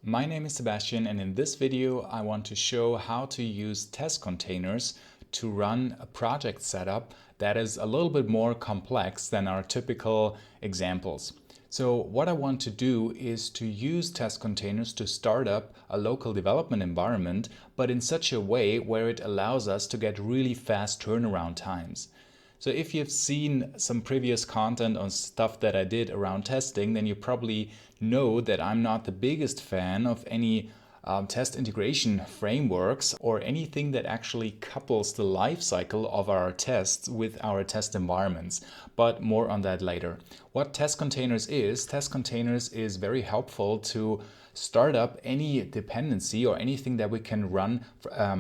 My name is Sebastian, and in this video I want to show how to use test containers to run a project setup that is a little bit more complex than our typical examples. So what I want to do is to use test containers to start up a local development environment, but in such a way where it allows us to get really fast turnaround times. So if you've seen some previous content on stuff that I did around testing, then you probably know that I'm not the biggest fan of any test integration frameworks or anything that actually couples the life cycle of our tests with our test environments. But more on that later. What test containers is very helpful to start up any dependency or anything that we can run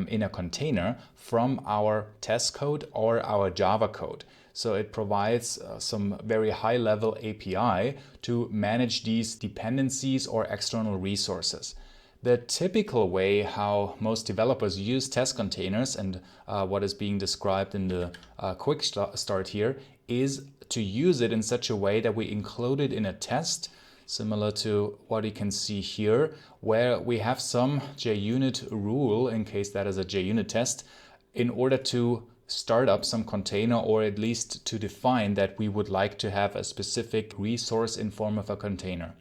in a container from our test code or our Java code. So it provides some very high level API to manage these dependencies or external resources. The typical way how most developers use test containers and what is being described in the quick start here is to use it in such a way that we include it in a test, similar to what you can see here, where we have some JUnit rule, in case that is a JUnit test, in order to start up some container, or at least to define that we would like to have a specific resource in form of a container.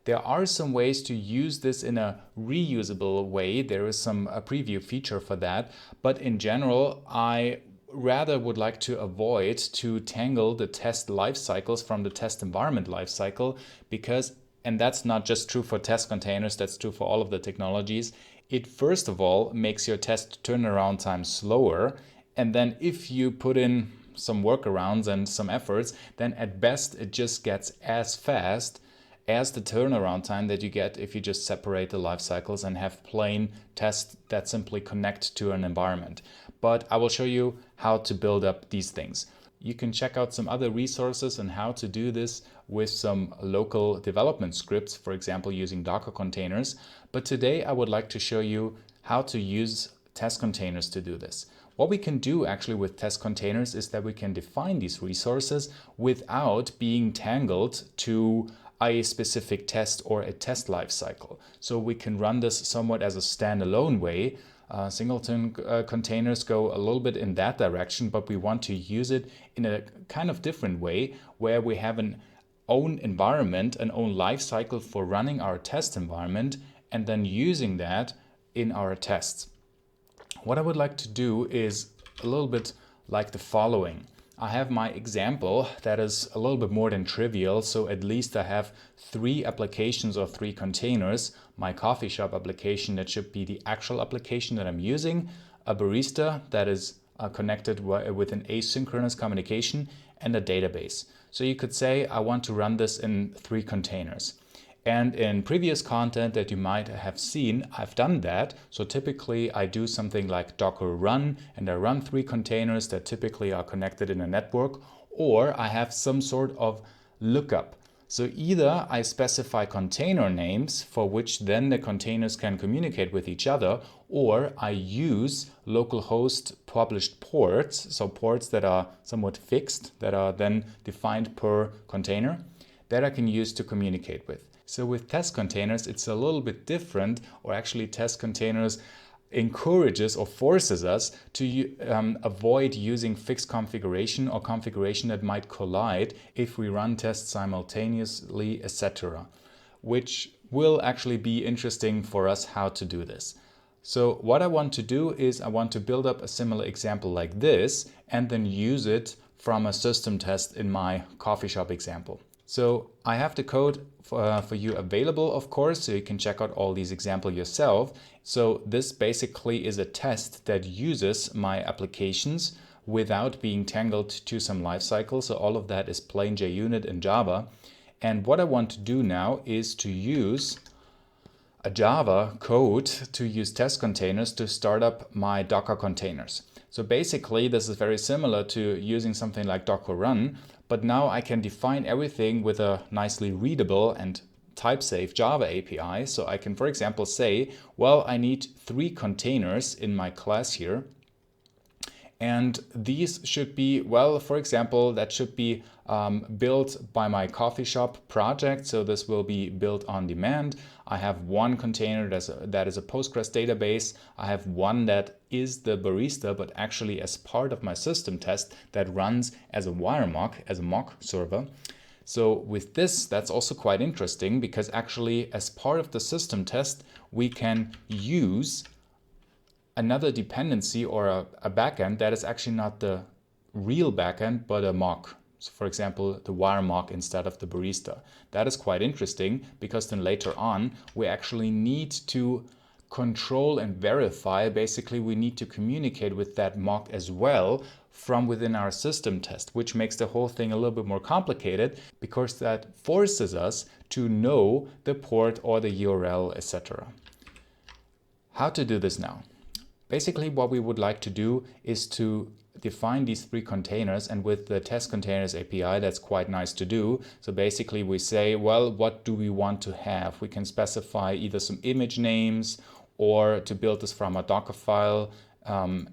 There are some ways to use this in a reusable way. There is a preview feature for that, but in general, I rather would like to avoid to tangle the test life cycles from the test environment life cycle, because, and that's not just true for test containers, that's true for all of the technologies, it first of all makes your test turnaround time slower, and then if you put in some workarounds and some efforts, then at best it just gets as fast as the turnaround time that you get if you just separate the life cycles and have plain tests that simply connect to an environment. But I will show you how to build up these things. You can check out some other resources on how to do this with some local development scripts, for example, using Docker containers. But today I would like to show you how to use test containers to do this. What we can do actually with test containers is that we can define these resources without being tangled to a specific test or a test lifecycle. So we can run this somewhat as a standalone way. Singleton containers go a little bit in that direction, but we want to use it in a kind of different way where we have an own environment, an own lifecycle for running our test environment and then using that in our tests. What I would like to do is a little bit like the following. I have my example that is a little bit more than trivial, so at least I have 3 applications or 3 containers. My coffee shop application, that should be the actual application that I'm using, a barista that is connected with an asynchronous communication, and a database. So you could say I want to run this in 3 containers. And in previous content that you might have seen, I've done that. So typically I do something like Docker run, and I run 3 containers that typically are connected in a network, or I have some sort of lookup. So either I specify container names for which then the containers can communicate with each other, or I use localhost published ports, so ports that are somewhat fixed, that are then defined per container, that I can use to communicate with. So with test containers, it's a little bit different, or actually test containers encourages or forces us to avoid using fixed configuration or configuration that might collide if we run tests simultaneously, etc., which will actually be interesting for us how to do this. So what I want to do is I want to build up a similar example like this and then use it from a system test in my coffee shop example. So I have the code for you available, of course, so you can check out all these examples yourself. So this basically is a test that uses my applications without being tangled to some lifecycle. So all of that is plain JUnit in Java. And what I want to do now is to use a Java code to use test containers to start up my Docker containers. So basically this is very similar to using something like Docker run, but now I can define everything with a nicely readable and type-safe Java API. So I can, for example, say, well, I need 3 containers in my class here, And these should be, well, for example, that should be built by my coffee shop project. So this will be built on demand. I have one container that is a Postgres database. I have one that is the barista, but actually as part of my system test that runs as a wire mock, as a mock server. So with this, that's also quite interesting because actually as part of the system test, we can use another dependency or a backend that is actually not the real backend, but a mock. So for example, the wire mock instead of the barista. That is quite interesting because then later on, we actually need to control and verify. Basically, we need to communicate with that mock as well from within our system test, which makes the whole thing a little bit more complicated because that forces us to know the port or the URL, etc. How to do this now? Basically, what we would like to do is to define these three containers, and with the Testcontainers API, that's quite nice to do. So basically we say, well, what do we want to have? We can specify either some image names or to build this from a Docker file,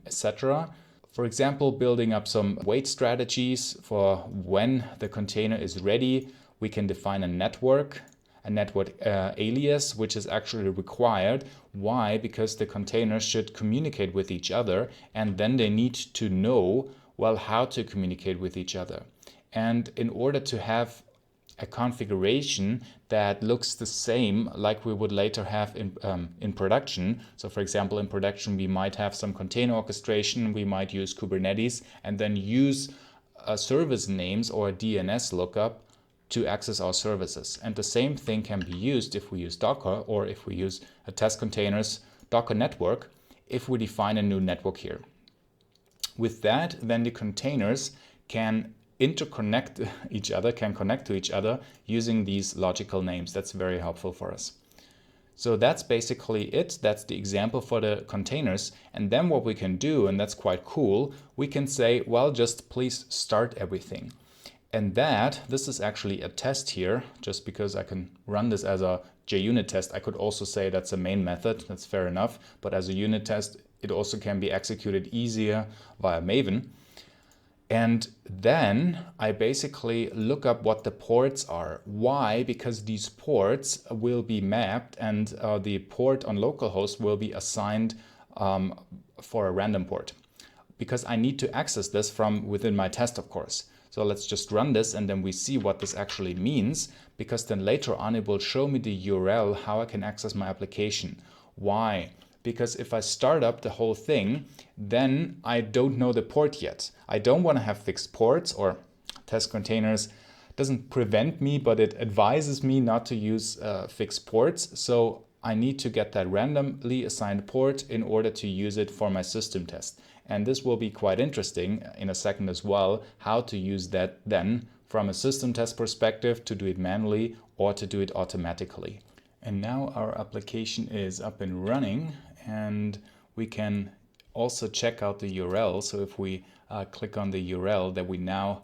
etc. For example, building up some wait strategies for when the container is ready. We can define a network alias, which is actually required. Why? Because the containers should communicate with each other, and then they need to know, well, how to communicate with each other. And in order to have a configuration that looks the same like we would later have in production. So for example, in production, we might have some container orchestration, we might use Kubernetes, and then use service names or a DNS lookup to access our services. And the same thing can be used if we use Docker or if we use a Testcontainers Docker network, if we define a new network here. With that, then the containers can interconnect each other, can connect to each other using these logical names. That's very helpful for us. So that's basically it. That's the example for the containers. And then what we can do, and that's quite cool, we can say, well, just please start everything. And this is actually a test here, just because I can run this as a JUnit test. I could also say that's a main method, that's fair enough. But as a unit test, it also can be executed easier via Maven. And then I basically look up what the ports are. Why? Because these ports will be mapped, and the port on localhost will be assigned for a random port. Because I need to access this from within my test, of course. So let's just run this and then we see what this actually means, because then later on it will show me the URL, how I can access my application. Why? Because if I start up the whole thing, then I don't know the port yet. I don't want to have fixed ports, or Testcontainers doesn't prevent me, but it advises me not to use fixed ports. So I need to get that randomly assigned port in order to use it for my system test. And this will be quite interesting in a second as well, how to use that then from a system test perspective, to do it manually or to do it automatically. And now our application is up and running, and we can also check out the URL. So if we click on the URL that we now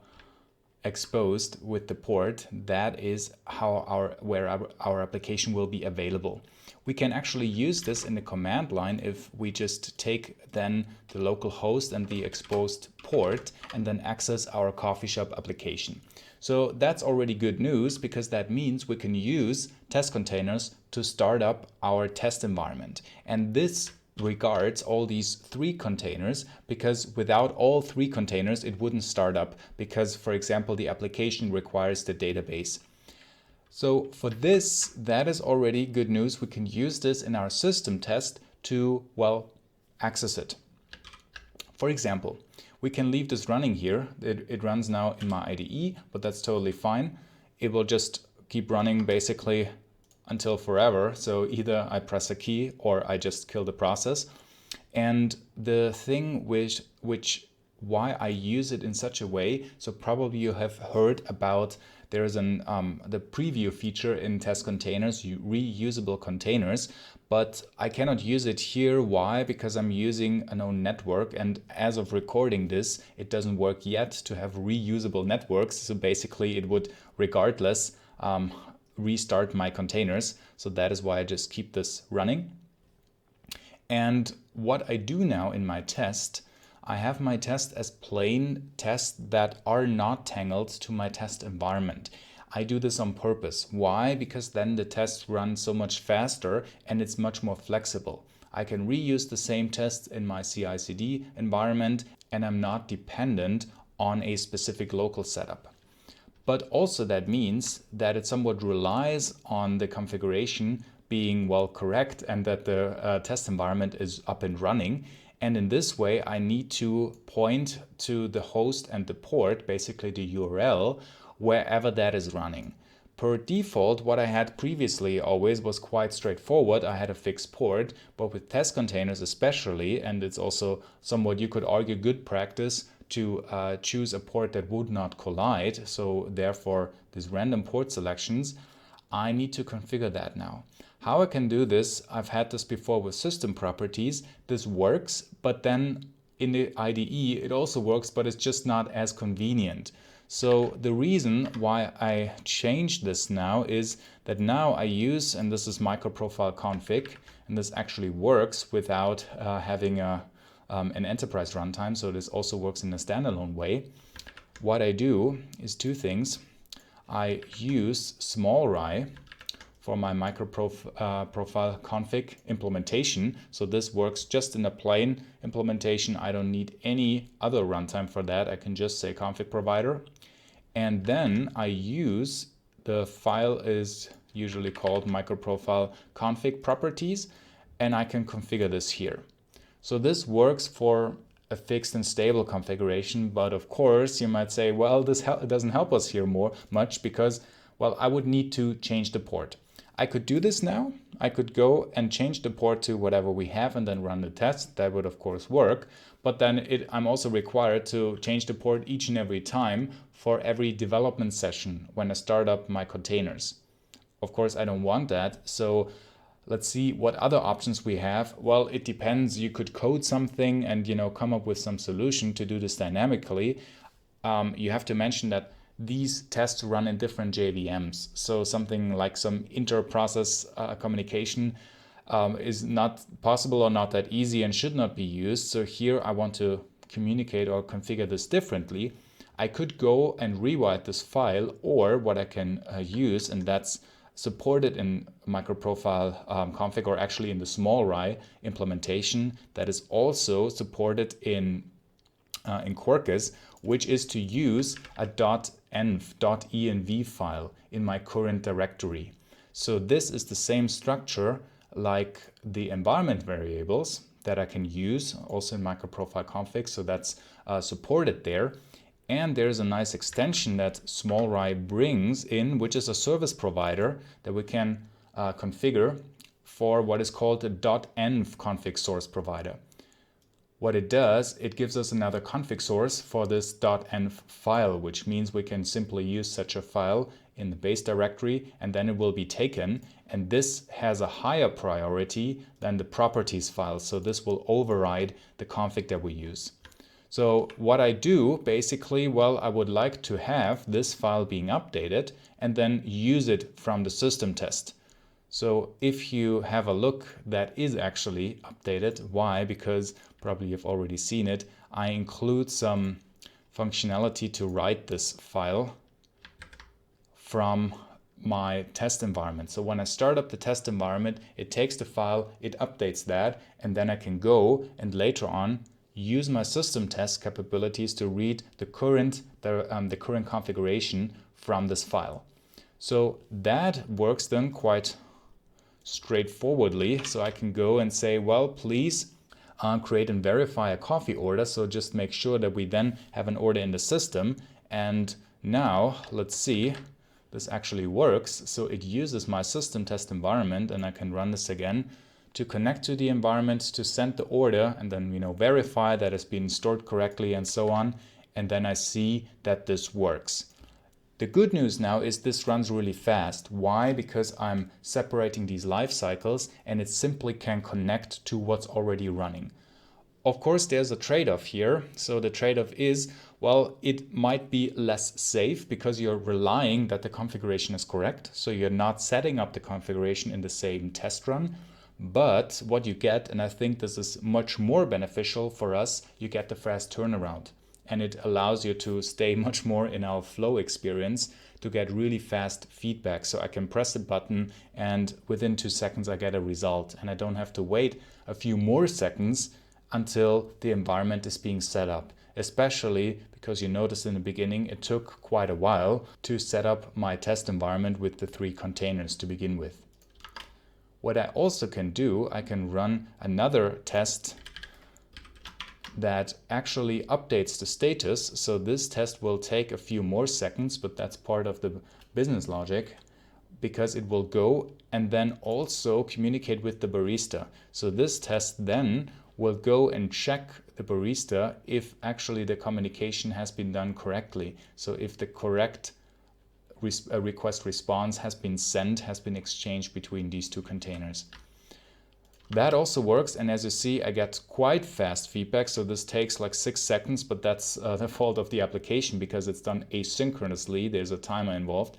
exposed with the port, that is how where our application will be available. We can actually use this in the command line if we just take then the local host and the exposed port and then access our coffee shop application. So that's already good news, because that means we can use Testcontainers to start up our test environment. And this regards all these three containers, because without all three containers it wouldn't start up, because for example the application requires the database. So for this, that is already good news. We can use this in our system test to, well, access it. For example, we can leave this running here. It runs now in my IDE, but that's totally fine. It will just keep running basically until forever. So either I press a key or I just kill the process. And the thing why I use it in such a way, so probably you have heard about, there's the preview feature in Testcontainers, reusable containers, but I cannot use it here. Why? Because I'm using an own network, and as of recording this, it doesn't work yet to have reusable networks. So basically it would regardless restart my containers. So that is why I just keep this running. And what I do now in my test, I have my test as plain tests that are not tangled to my test environment. I do this on purpose. Why? Because then the tests run so much faster and it's much more flexible. I can reuse the same tests in my CI/CD environment and I'm not dependent on a specific local setup. But also that means that it somewhat relies on the configuration being well correct and that the test environment is up and running. And in this way, I need to point to the host and the port, basically the URL, wherever that is running. Per default, what I had previously always was quite straightforward. I had a fixed port, but with test containers especially, and it's also somewhat, you could argue, good practice to choose a port that would not collide. So therefore, these random port selections, I need to configure that now. How I can do this, I've had this before with system properties. This works, but then in the IDE, it also works, but it's just not as convenient. So the reason why I changed this now is that now I use, and this is microprofile config, and this actually works without having an enterprise runtime. So this also works in a standalone way. What I do is two things. I use smallRye for my microprofile config implementation. So this works just in a plain implementation. I don't need any other runtime for that. I can just say config provider. And then I use, the file is usually called microprofile config properties, and I can configure this here. So this works for a fixed and stable configuration, but of course you might say, well, this doesn't help us here much because, well, I would need to change the port. I could do this now. I could go and change the port to whatever we have and then run the test. That would of course work, but then I'm also required to change the port each and every time for every development session when I start up my containers. Of course, I don't want that. So let's see what other options we have. Well, it depends. You could code something and come up with some solution to do this dynamically. You have to mention that these tests run in different JVMs. So something like some inter-process communication is not possible or not that easy and should not be used. So here I want to communicate or configure this differently. I could go and rewrite this file, or what I can use, and that's supported in microprofile config, or actually in the smallRye implementation that is also supported in Quarkus, which is to use a .env file in my current directory. So this is the same structure like the environment variables that I can use also in microprofile config. So that's supported there. And there's a nice extension that smallRye brings in, which is a service provider that we can configure for what is called a .env config source provider. What it does, it gives us another config source for this .env file, which means we can simply use such a file in the base directory and then it will be taken. And this has a higher priority than the properties file. So this will override the config that we use. So what I do basically, well, I would like to have this file being updated and then use it from the system test. So if you have a look, that is actually updated. Why? Because probably you've already seen it. I include some functionality to write this file from my test environment. So when I start up the test environment, it takes the file, it updates that, and then I can go and later on use my system test capabilities to read the current configuration from this file. So that works then quite straightforwardly. So I can go and say, well, please create and verify a coffee order. So just make sure that we then have an order in the system. And now let's see, this actually works. So it uses my system test environment, and I can run this again to connect to the environment to send the order and then verify that it's been stored correctly and so on. And then I see that this works. The good news now is this runs really fast. Why? Because I'm separating these life cycles and it simply can connect to what's already running. Of course, there's a trade-off here. So the trade-off is, well, it might be less safe because you're relying that the configuration is correct. So you're not setting up the configuration in the same test run. But what you get, and I think this is much more beneficial for us, you get the fast turnaround. And it allows you to stay much more in our flow experience to get really fast feedback. So I can press a button and within 2 seconds I get a result. And I don't have to wait a few more seconds until the environment is being set up. Especially because you noticed in the beginning it took quite a while to set up my test environment with the 3 containers to begin with. What I also can do, I can run another test that actually updates the status. So this test will take a few more seconds, but that's part of the business logic, because it will go and then also communicate with the barista. So this test then will go and check the barista if actually the communication has been done correctly. So if the correct request response has been sent, has been exchanged between these 2 containers. That also works, and as you see, I get quite fast feedback. So this takes like 6 seconds, but that's the fault of the application because it's done asynchronously. There's a timer involved,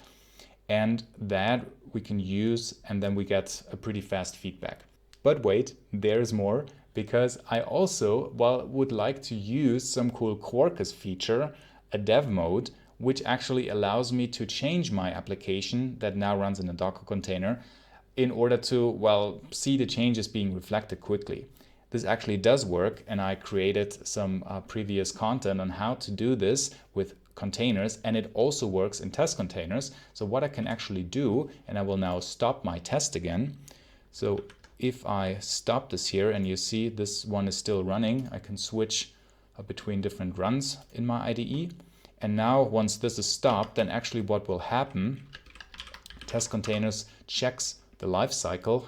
and that we can use, and then we get a pretty fast feedback. But wait, there's more, because I also, would like to use some cool Quarkus feature, a dev mode, which actually allows me to change my application that now runs in a Docker container in order to, see the changes being reflected quickly. This actually does work, and I created some previous content on how to do this with containers, and it also works in test containers. So what I can actually do, and I will now stop my test again. So if I stop this here and you see this one is still running, I can switch between different runs in my IDE. And now once this is stopped, then actually what will happen, test containers checks the life cycle,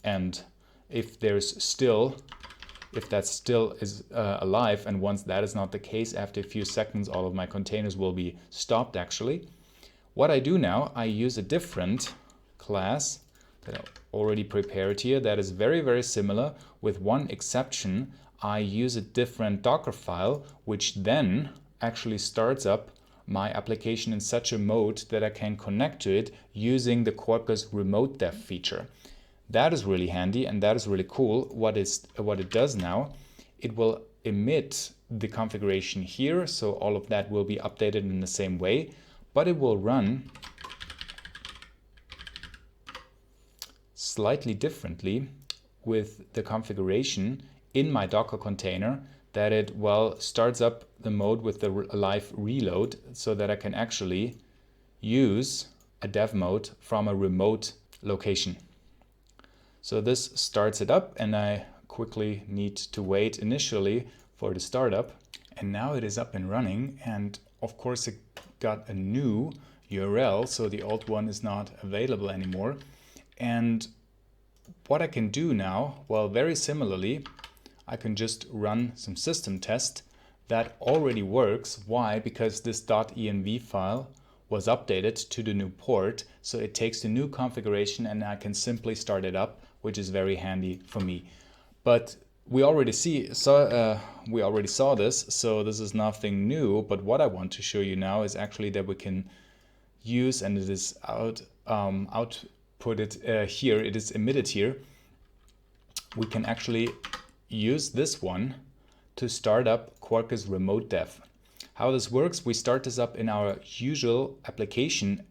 and if that still is alive, and once that is not the case, after a few seconds all of my containers will be stopped actually. What I do now, I use a different class that I already prepared here that is very, very similar, with one exception. I use a different Docker file, which then actually starts up my application in such a mode that I can connect to it using the Quarkus remote dev feature. That is really handy, and that is really cool. What it does now, it will emit the configuration here, so all of that will be updated in the same way, but it will run slightly differently with the configuration in my Docker container, that it starts up the mode with the live reload, so that I can actually use a dev mode from a remote location. So this starts it up, and I quickly need to wait initially for the startup. And now it is up and running, and of course it got a new URL, so the old one is not available anymore. And what I can do now, very similarly, I can just run some system test that already works. Why? Because this .env file was updated to the new port, so it takes the new configuration and I can simply start it up, which is very handy for me. But we already saw this, so this is nothing new. But what I want to show you now is actually that we can use, and it is here, it is emitted here. We can actually use this one to start up Quarkus remote dev. How this works, we start this up in our usual application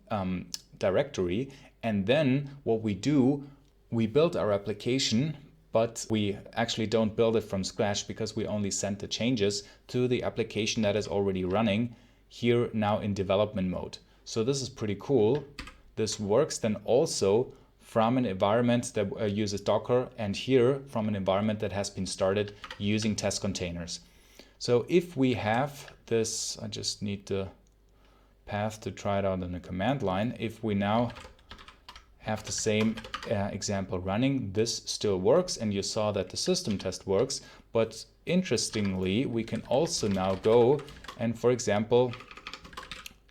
directory, and then what we do, we build our application, but we actually don't build it from scratch because we only send the changes to the application that is already running here now in development mode. So this is pretty cool. This works then also from an environment that uses Docker, and here from an environment that has been started using test containers. So if we have this, I just need the path to try it out in the command line. If we now have the same example running, this still works, and you saw that the system test works. But interestingly, we can also now go and, for example,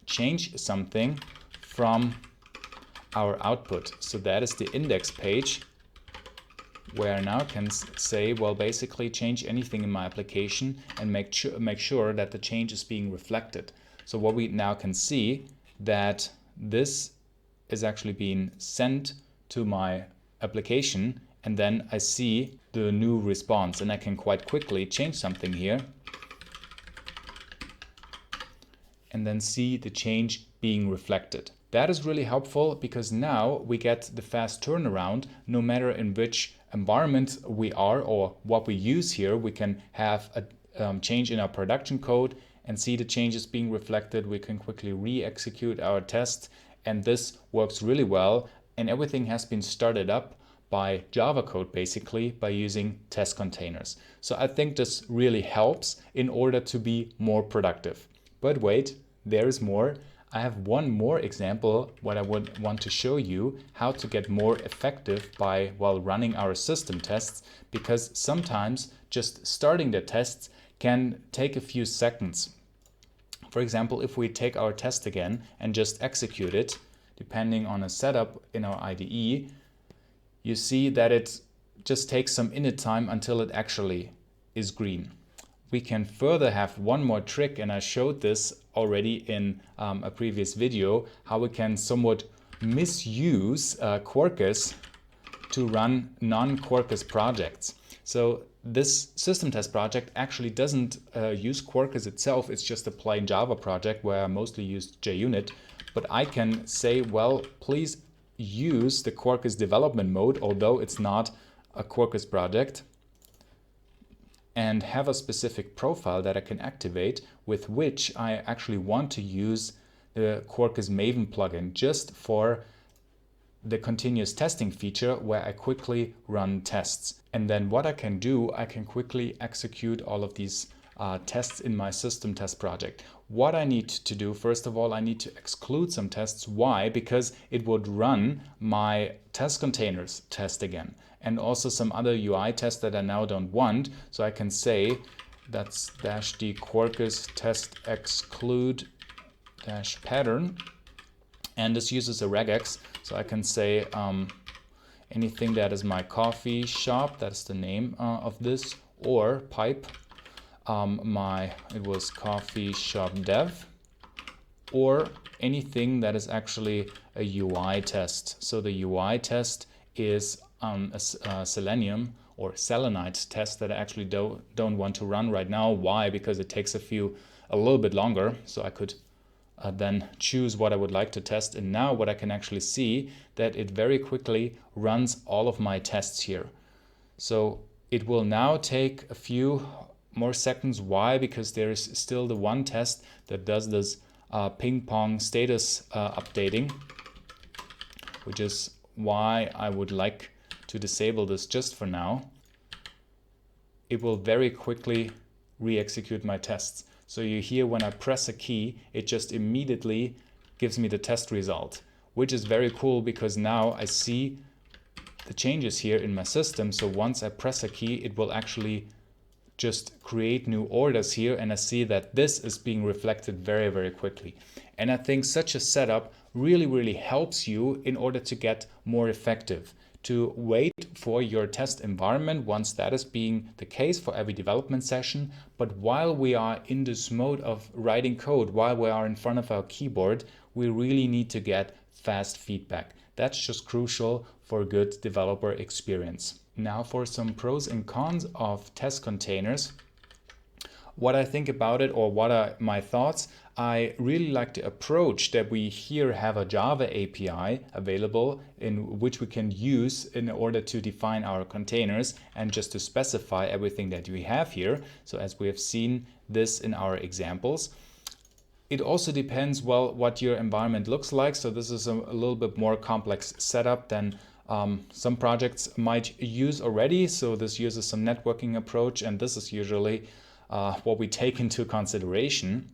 change something from our output. So that is the index page, where I now can say, basically change anything in my application and make sure that the change is being reflected. So what we now can see, that this is actually being sent to my application, and then I see the new response, and I can quite quickly change something here and then see the change being reflected. That is really helpful because now we get the fast turnaround no matter in which environment we are or what we use here. We can have a change in our production code and see the changes being reflected. We can quickly re-execute our test, and this works really well, and everything has been started up by Java code, basically by using test containers. So I think this really helps in order to be more productive. But wait, there is more. I have one more example what I would want to show you how to get more effective while running our system tests, because sometimes just starting the tests can take a few seconds. For example, if we take our test again and just execute it, depending on a setup in our IDE, you see that it just takes some init time until it actually is green. We can further have one more trick, and I showed this already in a previous video, how we can somewhat misuse Quarkus to run non-Quarkus projects. So this system test project actually doesn't use Quarkus itself, it's just a plain Java project where I mostly used JUnit, but I can say, well, please use the Quarkus development mode, although it's not a Quarkus project, and have a specific profile that I can activate with which I actually want to use the Quarkus Maven plugin just for the continuous testing feature where I quickly run tests. And then what I can do, I can quickly execute all of these tests in my system test project. What I need to do, first of all, I need to exclude some tests. Why? Because it would run my test containers test again, and also some other UI tests that I now don't want. So I can say that's -d Quarkus test exclude -pattern, and this uses a regex. So I can say anything that is my coffee shop, that's the name of this, or pipe, it was coffee shop dev, or anything that is actually a UI test. So the UI test is a Selenium or Selenite test that I actually don't want to run right now. Why? Because it takes a little bit longer. So I could then choose what I would like to test. And now what I can actually see that it very quickly runs all of my tests here. So it will now take a few more seconds. Why? Because there is still the one test that does this ping pong status updating, which is why I would like to disable this just for now. It will very quickly re-execute my tests. So you hear when I press a key, it just immediately gives me the test result, which is very cool because now I see the changes here in my system. So once I press a key, it will actually just create new orders here, and I see that this is being reflected very, very quickly. And I think such a setup really helps you in order to get more effective, to wait for your test environment once that is being the case for every development session. But while we are in this mode of writing code, while we are in front of our keyboard, we really need to get fast feedback. That's just crucial for a good developer experience. Now for some pros and cons of test containers. What I think about it, or what are my thoughts, I really like the approach that we here have a Java API available in which we can use in order to define our containers and just to specify everything that we have here. So as we have seen this in our examples. It also depends, well, what your environment looks like. So this is a little bit more complex setup than some projects might use already. So this uses some networking approach, and this is usually what we take into consideration.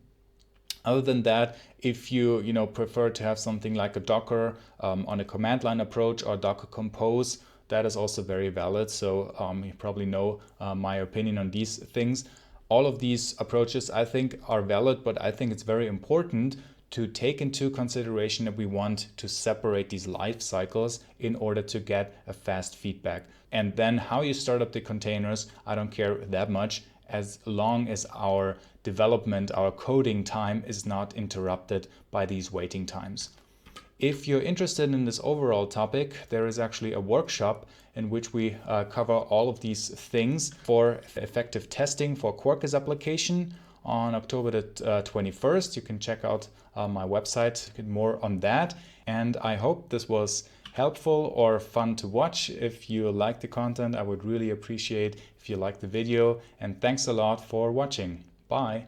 Other than that, if you prefer to have something like a Docker on a command line approach or Docker Compose, that is also very valid. So you probably know my opinion on these things. All of these approaches I think are valid, but I think it's very important to take into consideration that we want to separate these life cycles in order to get a fast feedback. And then how you start up the containers, I don't care that much, as long as our development, our coding time is not interrupted by these waiting times. If you're interested in this overall topic, there is actually a workshop in which we cover all of these things for effective testing for Quarkus application on October the 21st. You can check out my website to get more on that. And I hope this was helpful or fun to watch. If you like the content, I would really appreciate if you like the video. And thanks a lot for watching. Bye.